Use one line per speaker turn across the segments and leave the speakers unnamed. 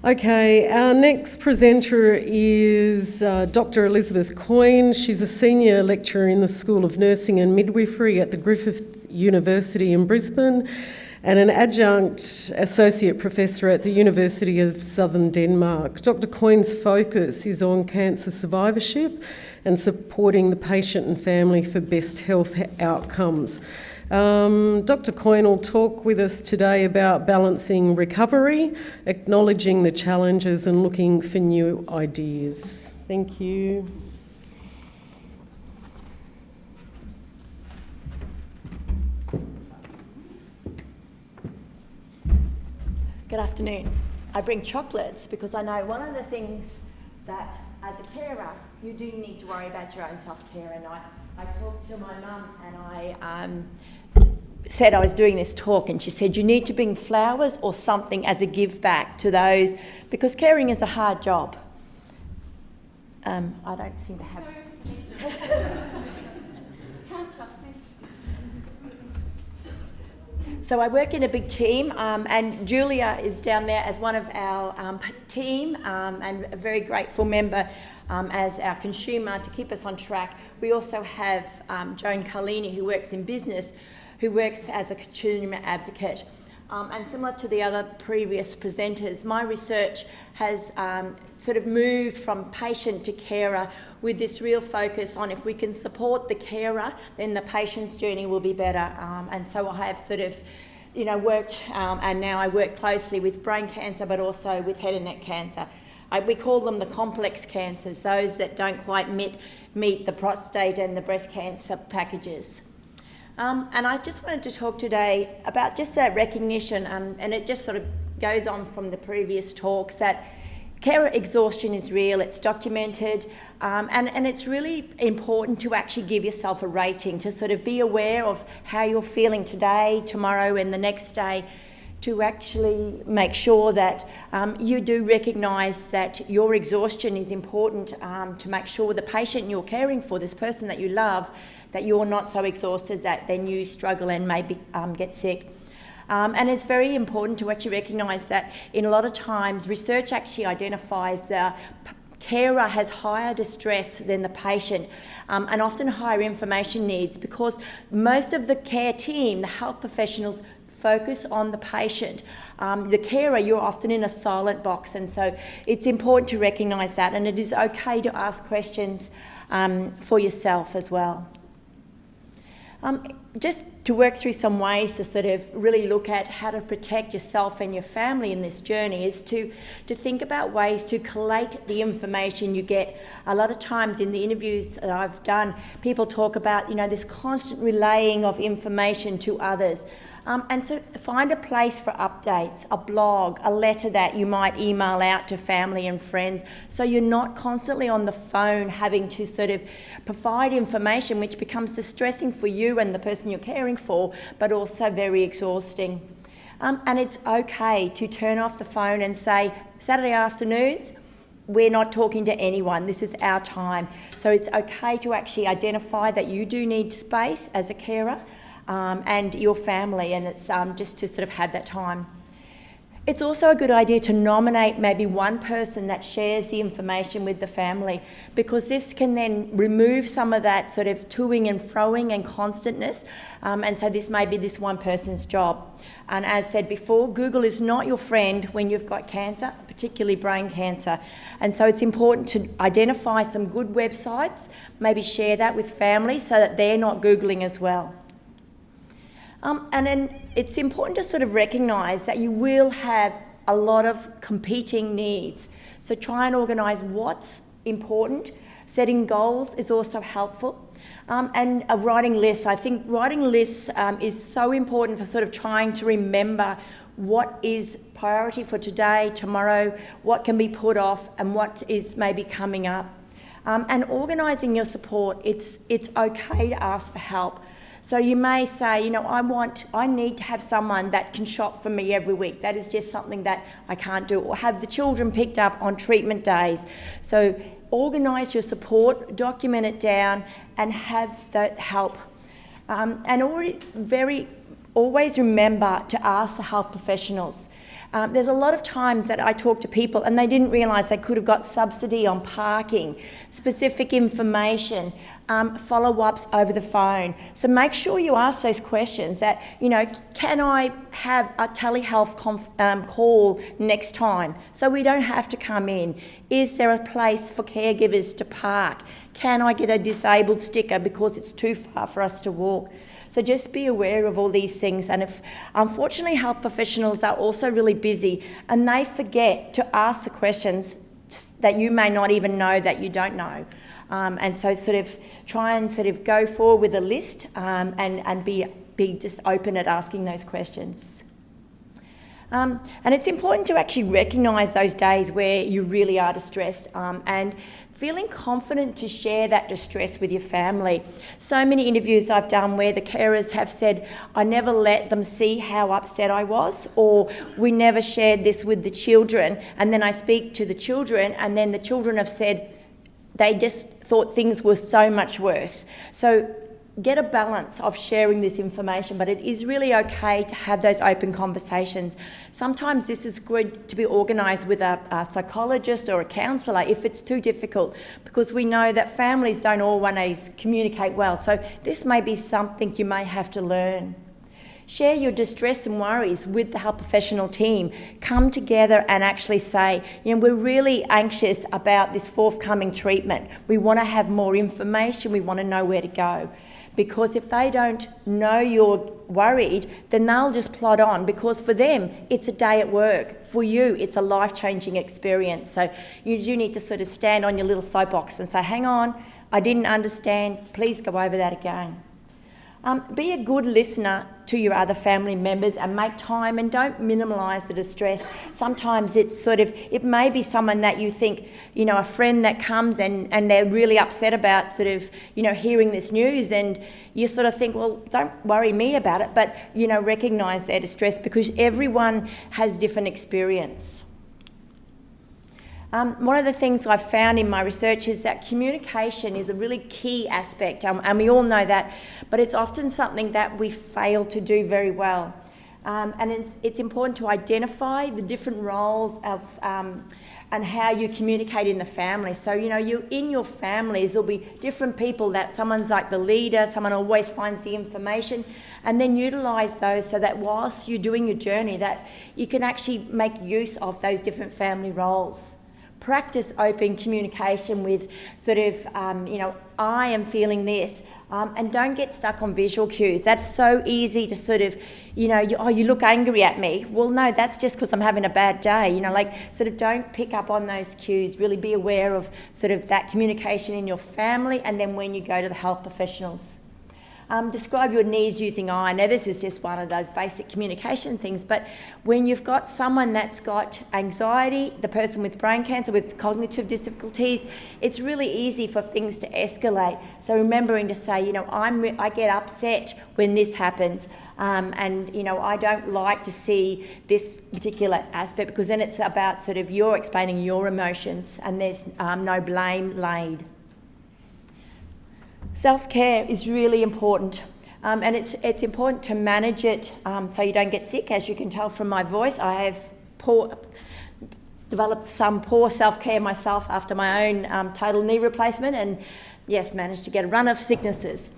Okay, our next presenter is Dr. Elisabeth Coyne. She's a senior lecturer in the School of Nursing and Midwifery at the Griffith University in Brisbane and an adjunct associate professor at the University of Southern Denmark. Dr. Coyne's focus is on cancer survivorship and supporting the patient and family for best health outcomes. Dr. Coyne will talk with us today about balancing recovery, acknowledging the challenges and looking for new ideas. Thank you.
Good afternoon. I bring chocolates because I know one of the things that as a carer you do need to worry about your own self-care, and I talked to my mum and I said I was doing this talk, and she said you need to bring flowers or something as a give back to those, because caring is a hard job. I don't seem to have... Can't trust me. So I work in a big team, and Julia is down there as one of our team, and a very grateful member as our consumer to keep us on track. We also have Joan Carlini, who works in business, who works as a consumer advocate. And similar to the other previous presenters, my research has sort of moved from patient to carer with this real focus on if we can support the carer, then the patient's journey will be better. And so I have sort of, worked, and now I work closely with brain cancer, but also with head and neck cancer. We call them the complex cancers, those that don't quite meet the prostate and the breast cancer packages. And I just wanted to talk today about just that recognition, and it just sort of goes on from the previous talks, that carer exhaustion is real, it's documented, and it's really important to actually give yourself a rating, to sort of be aware of how you're feeling today, tomorrow and the next day, to actually make sure that you do recognise that your exhaustion is important, to make sure the patient you're caring for, this person that you love, that you're not so exhausted that then you struggle and maybe get sick. And it's very important to actually recognise that in a lot of times research actually identifies the carer has higher distress than the patient, and often higher information needs, because most of the care team, the health professionals, focus on the patient. The carer, you're often in a silent box, and so it's important to recognise that, and it is okay to ask questions for yourself as well. Just to work through some ways to sort of really look at how to protect yourself and your family in this journey is to think about ways to collate the information you get. A lot of times in the interviews that I've done, people talk about, this constant relaying of information to others. And so find a place for updates, a blog, a letter that you might email out to family and friends, so you're not constantly on the phone having to sort of provide information which becomes distressing for you and the person you're caring for, but also very exhausting. And it's okay to turn off the phone and say, Saturday afternoons, we're not talking to anyone, this is our time. So it's okay to actually identify that you do need space as a carer, and your family, and it's just to sort of have that time. It's also a good idea to nominate maybe one person that shares the information with the family, because this can then remove some of that sort of toing and froing and constantness, and so this may be this one person's job. And as said before, Google is not your friend when you've got cancer, particularly brain cancer, and so it's important to identify some good websites, maybe share that with family so that they're not Googling as well. And then it's important to sort of recognise that you will have a lot of competing needs. So try and organise what's important. Setting goals is also helpful. And writing lists. I think writing lists is so important for sort of trying to remember what is priority for today, tomorrow, what can be put off, and what is maybe coming up. And organising your support, it's okay to ask for help. So you may say, I need to have someone that can shop for me every week. That is just something that I can't do. Or have the children picked up on treatment days. So organise your support, document it down, and have that help. And already very always remember to ask the health professionals. There's a lot of times that I talk to people and they didn't realise they could have got subsidy on parking, specific information, follow-ups over the phone. So make sure you ask those questions that, can I have a telehealth call next time so we don't have to come in? Is there a place for caregivers to park? Can I get a disabled sticker because it's too far for us to walk? So just be aware of all these things. And if, unfortunately, health professionals are also really busy and they forget to ask the questions that you may not even know that you don't know. And so sort of try and sort of go forward with a list and be just open at asking those questions. And it's important to actually recognise those days where you really are distressed and feeling confident to share that distress with your family. So many interviews I've done where the carers have said, I never let them see how upset I was, or we never shared this with the children. And then I speak to the children and then the children have said they just thought things were so much worse. So get a balance of sharing this information, but it is really okay to have those open conversations. Sometimes this is good to be organised with a psychologist or a counsellor if it's too difficult, because we know that families don't always communicate well. So this may be something you may have to learn. Share your distress and worries with the health professional team. Come together and actually say, we're really anxious about this forthcoming treatment. We want to have more information. We want to know where to go. Because if they don't know you're worried, then they'll just plod on, because for them, it's a day at work. For you, it's a life-changing experience. So you do need to sort of stand on your little soapbox and say, hang on, I didn't understand, please go over that again. Be a good listener to your other family members and make time, and don't minimise the distress. Sometimes it may be someone that you think, a friend that comes and they're really upset about hearing this news, and you sort of think, well, don't worry me about it, but, recognise their distress, because everyone has different experience. One of the things I've found in my research is that communication is a really key aspect, and we all know that, but it's often something that we fail to do very well. And it's important to identify the different roles of and how you communicate in the family. So, you in your families, there'll be different people that someone's like the leader, someone always finds the information, and then utilise those so that whilst you're doing your journey, that you can actually make use of those different family roles. Practice open communication with I am feeling this, and don't get stuck on visual cues. That's so easy to you look angry at me. Well, no, that's just because I'm having a bad day. Don't pick up on those cues. Really be aware of that communication in your family, and then when you go to the health professionals. Describe your needs using I. Now, this is just one of those basic communication things, but when you've got someone that's got anxiety, the person with brain cancer, with cognitive difficulties, it's really easy for things to escalate. So remembering to say, I get upset when this happens, and I don't like to see this particular aspect, because then it's about you're explaining your emotions, and there's no blame laid. Self-care is really important, and it's important to manage it so you don't get sick. As you can tell from my voice, I have developed some poor self-care myself after my own total knee replacement, and yes, managed to get a run of sicknesses.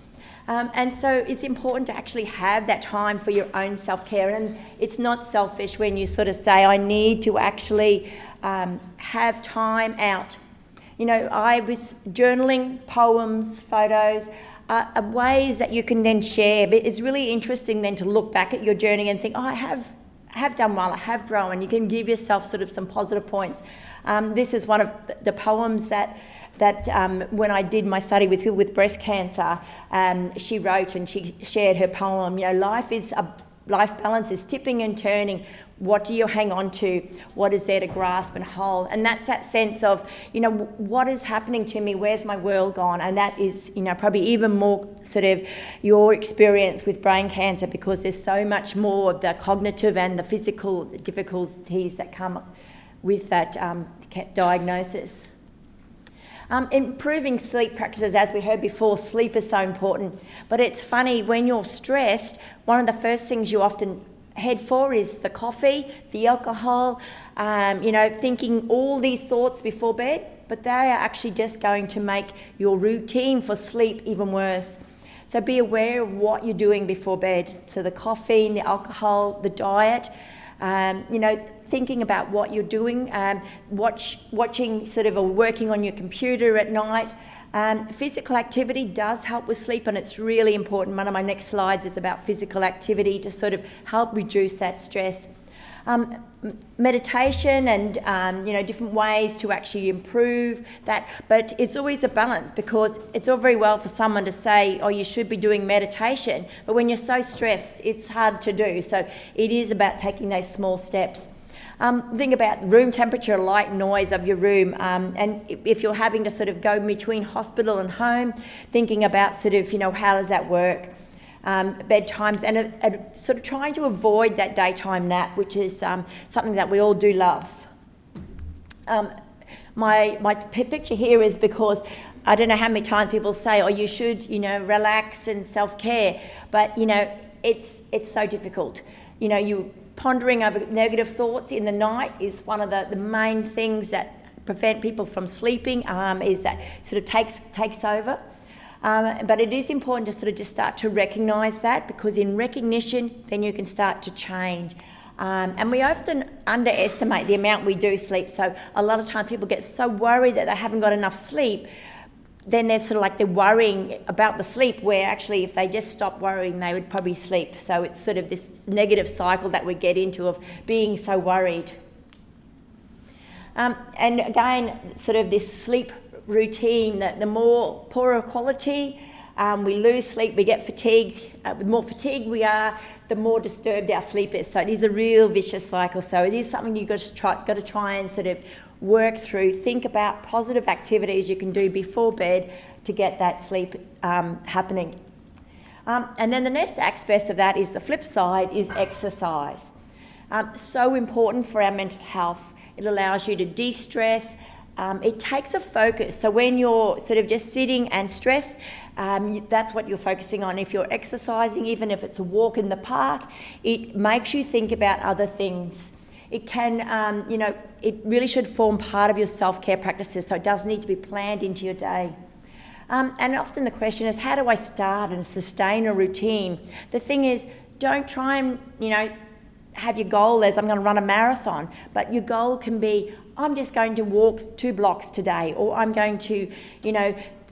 And so it's important to actually have that time for your own self-care, and it's not selfish when you say, I need to actually have time out. I was journaling, poems, photos, ways that you can then share. But it's really interesting then to look back at your journey and think, I have done well, I have grown. You can give yourself some positive points. This is one of the poems that when I did my study with people with breast cancer, she wrote and she shared her poem. Life balance is tipping and turning. What do you hang on to? What is there to grasp and hold? And that's that sense of, what is happening to me? Where's my world gone? And that is, probably even more your experience with brain cancer, because there's so much more of the cognitive and the physical difficulties that come with that diagnosis. Improving sleep practices, as we heard before, sleep is so important. But it's funny, when you're stressed, one of the first things you often head for is the coffee, the alcohol, thinking all these thoughts before bed, but they are actually just going to make your routine for sleep even worse. So be aware of what you're doing before bed. So the caffeine, the alcohol, the diet, thinking about what you're doing, watching sort of or working on your computer at night. Physical activity does help with sleep, and it's really important. One of my next slides is about physical activity to sort of help reduce that stress. Meditation and different ways to actually improve that, but it's always a balance, because it's all very well for someone to say, oh, you should be doing meditation, but when you're so stressed, it's hard to do. So it is about taking those small steps. Think about room temperature, light, noise of your room, and if you're having to sort of go between hospital and home, thinking about sort of, how does that work? Bedtimes, and sort of trying to avoid that daytime nap, which is something that we all do love. My picture here is because I don't know how many times people say, oh, you should, relax and self-care, but, it's so difficult. You pondering over negative thoughts in the night is one of the main things that prevent people from sleeping, is that sort of takes over. But it is important to sort of just start to recognise that, because in recognition, then you can start to change. And we often underestimate the amount we do sleep. So a lot of times people get so worried that they haven't got enough sleep, then they're sort of like they're worrying about the sleep, where actually if they just stop worrying, they would probably sleep. So it's sort of this negative cycle that we get into of being so worried. And again, sort of this sleep routine, the more poorer quality, we lose sleep, we get fatigued. The more fatigued we are, the more disturbed our sleep is. So it is a real vicious cycle. So it is something you've got to try and sort of work through. Think about positive activities you can do before bed to get that sleep happening. And then the next aspect of that is the flip side, is exercise. So important for our mental health. It allows you to de-stress. It takes a focus. So when you're sort of just sitting and stressed, that's what you're focusing on. If you're exercising, even if it's a walk in the park, it makes you think about other things. It can, it really should form part of your self-care practices, so it does need to be planned into your day. And often the question is, how do I start and sustain a routine? The thing is, don't try and, have your goal as I'm going to run a marathon, but your goal can be, I'm just going to walk 2 blocks today, or I'm going to,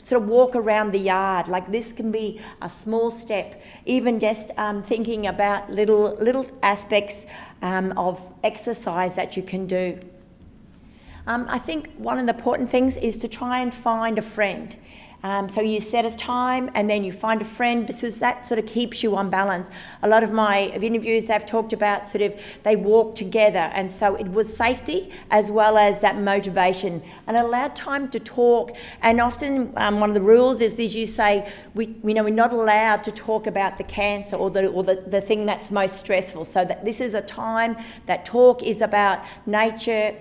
sort of walk around the yard. Like, this can be a small step, even just thinking about little aspects of exercise that you can do. I think one of the important things is to try and find a friend. So you set a time and then you find a friend, because that sort of keeps you on balance. A lot of my interviews, they've talked about sort of they walk together, and so it was safety as well as that motivation, and allowed time to talk. And often one of the rules is you say we're not allowed to talk about the cancer or the thing that's most stressful. So that this is a time that talk is about nature,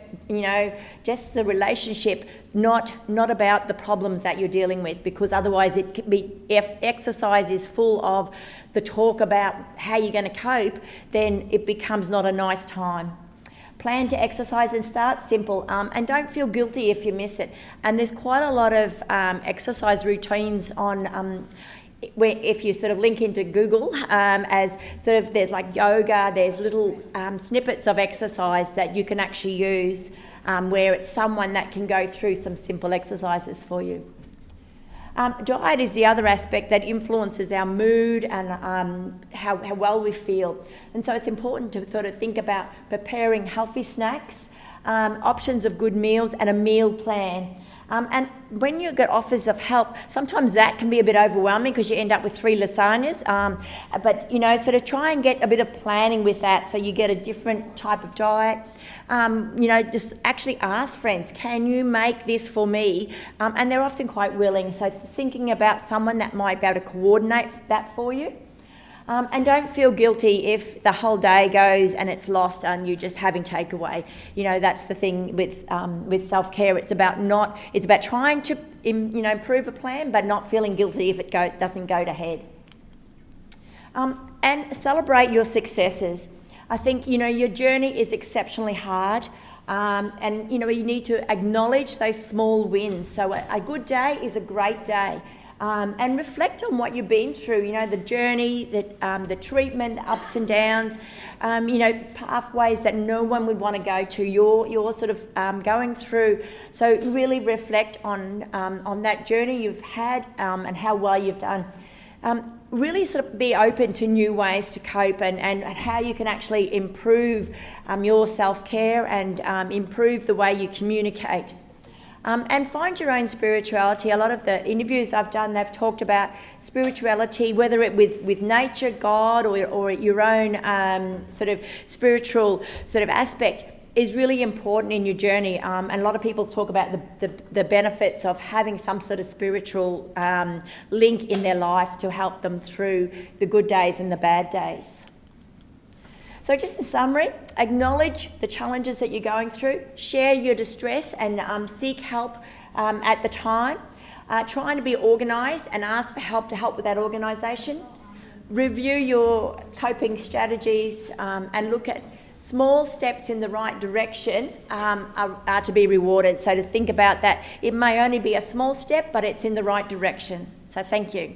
just the relationship, not about the problems that you're dealing with, because otherwise it could be, if exercise is full of the talk about how you're going to cope, then it becomes not a nice time. Plan to exercise and start simple, and don't feel guilty if you miss it. And there's quite a lot of exercise routines on where if you sort of link into Google, as sort of there's like yoga, there's little snippets of exercise that you can actually use, where it's someone that can go through some simple exercises for you. Diet is the other aspect that influences our mood and how well we feel. And so it's important to sort of think about preparing healthy snacks, options of good meals, and a meal plan. And when you get offers of help, sometimes that can be a bit overwhelming because you end up with 3 lasagnas. But, sort of try and get a bit of planning with that so you get a different type of diet. Just actually ask friends, can you make this for me? And they're often quite willing. So thinking about someone that might be able to coordinate that for you. And don't feel guilty if the whole day goes and it's lost and you're just having takeaway. You know, that's the thing with self-care. It's about trying to improve a plan, but not feeling guilty if it doesn't go to head. And celebrate your successes. I think, your journey is exceptionally hard. And, you need to acknowledge those small wins. So a good day is a great day. And reflect on what you've been through, the journey, the treatment, the ups and downs, pathways that no one would want to go to. You're sort of going through. So really reflect on that journey you've had and how well you've done. Really sort of be open to new ways to cope and how you can actually improve your self-care and improve the way you communicate. And find your own spirituality. A lot of the interviews I've done, they've talked about spirituality, whether it with nature, God, or your own sort of spiritual sort of aspect is really important in your journey. And a lot of people talk about the benefits of having some sort of spiritual link in their life to help them through the good days and the bad days. So just in summary, acknowledge the challenges that you're going through, share your distress and seek help at the time. Trying to be organised and ask for help to help with that organisation. Review your coping strategies and look at small steps in the right direction are to be rewarded. So to think about that, it may only be a small step, but it's in the right direction. So thank you.